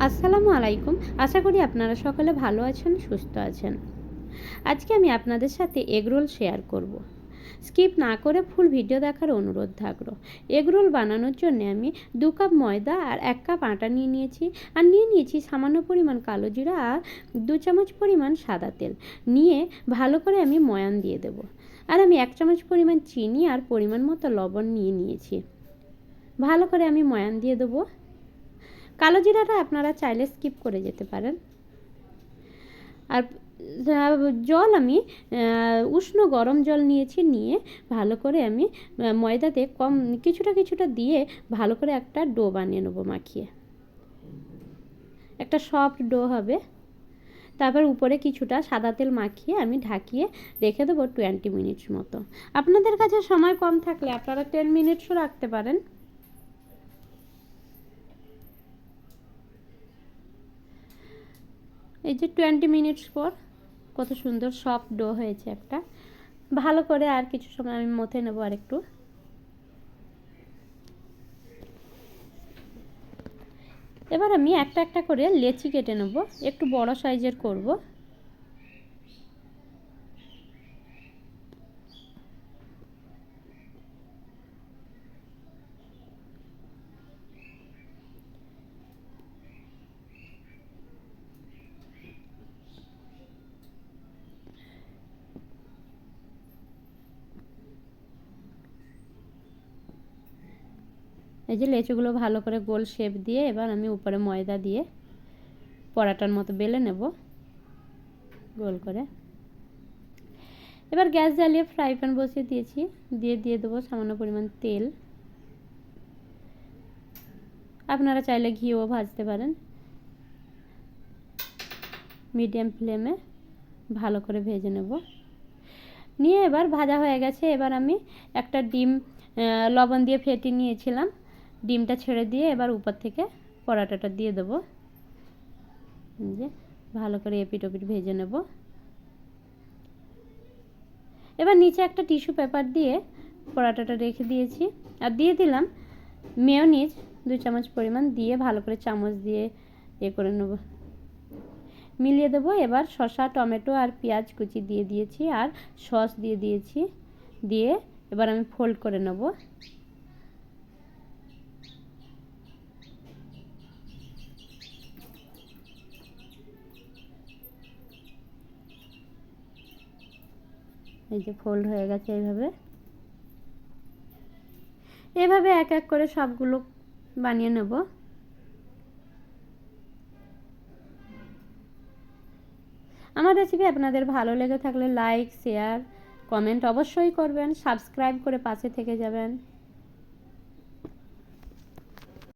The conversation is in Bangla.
আসসালামু আলাইকুম। আশা করি আপনারা সকলে ভালো আছেন, সুস্থ আছেন। আজকে আমি আপনাদের সাথে এগরোল শেয়ার করব। স্কিপ না করে ফুল ভিডিও দেখার অনুরোধ থাকলো। এগরোল বানানোর জন্য আমি 2 কাপ ময়দা আর 1 কাপ আটা নিয়ে নিয়েছি। আর নিয়ে নিয়েছি সামান্য পরিমাণ কালো জিরা আর 2 চামচ পরিমাণ সাদা তেল। নিয়ে ভালো করে আমি ময়ান দিয়ে দেব। আর আমি 1 চামচ পরিমাণ চিনি আর পরিমাণ মতো লবণ নিয়ে নিয়েছি। ভালো করে আমি ময়ান দিয়ে দেবো। কালো জিরাটা আপনারা চাইলে স্কিপ করে যেতে পারেন। আর জল আমি উষ্ণ গরম জল নিয়েছি, নিয়ে ভালো করে আমি ময়দাতে কিছুটা দিয়ে ভালো করে একটা ডো বানিয়ে নেবো মাখিয়ে। একটা সফট ডো হবে। তারপর উপরে কিছুটা সাদা তেল মাখিয়ে আমি ঢাকিয়ে রেখে দেবো 20 মিনিটস মতো। আপনাদের কাছে সময় কম থাকলে আপনারা 10 মিনিটসও রাখতে পারেন। এই যে 20 মিনিটস পর কত সুন্দর সফট ডো হয়েছে একটা। ভালো করে আর কিছু সময় আমি মথে নেব আর একটু। এবার আমি একটা করে লেচি কেটে নেব, একটু বড় সাইজের করব। এই যে লেচিগুলো ভালো করে গোল শেপ দিয়ে এবার আমি উপরে ময়দা দিয়ে পরাটার মতো বেলে নেব গোল করে। এবার গ্যাস জ্বালিয়ে ফ্রাই প্যান বসিয়ে দিয়েছি, দিয়ে দেবো সামান্য পরিমাণ তেল। আপনারা চাইলে ঘিও ভাজতে পারেন। মিডিয়াম ফ্লেমে ভালো করে ভেজে নেব। নিয়ে এবার ভাজা হয়ে গেছে। এবার আমি একটা ডিম লবণ দিয়ে ফেটে নিয়েছিলাম, ডিমটা ছেড়ে দিয়ে এবার উপর থেকে পরাটাটা দিয়ে দেবো। যে ভালো করে এপিট ওপিট ভেজে নেব। এবার নিচে একটা টিস্যু পেপার দিয়ে পরাটাটা রেখে দিয়েছি। আর দিয়ে দিলাম মেয়োনিজ 2 চামচ পরিমাণ, দিয়ে ভালো করে চামচ দিয়ে করে নেব, মিলিয়ে দেবো। এবার শসা, টমেটো আর পেঁয়াজ কুচি দিয়ে দিয়েছি আর সস দিয়ে দিয়েছি। দিয়ে এবার আমি ফোল্ড করে নেব। এই যে ফোল্ড হয়ে গেছে। এভাবে এক করে সবগুলো বানিয়ে নেব। আমার রেসিপি আপনাদের ভালো লেগে থাকলে লাইক, শেয়ার, কমেন্ট অবশ্যই করবেন। সাবস্ক্রাইব করে পাশে থেকে যাবেন।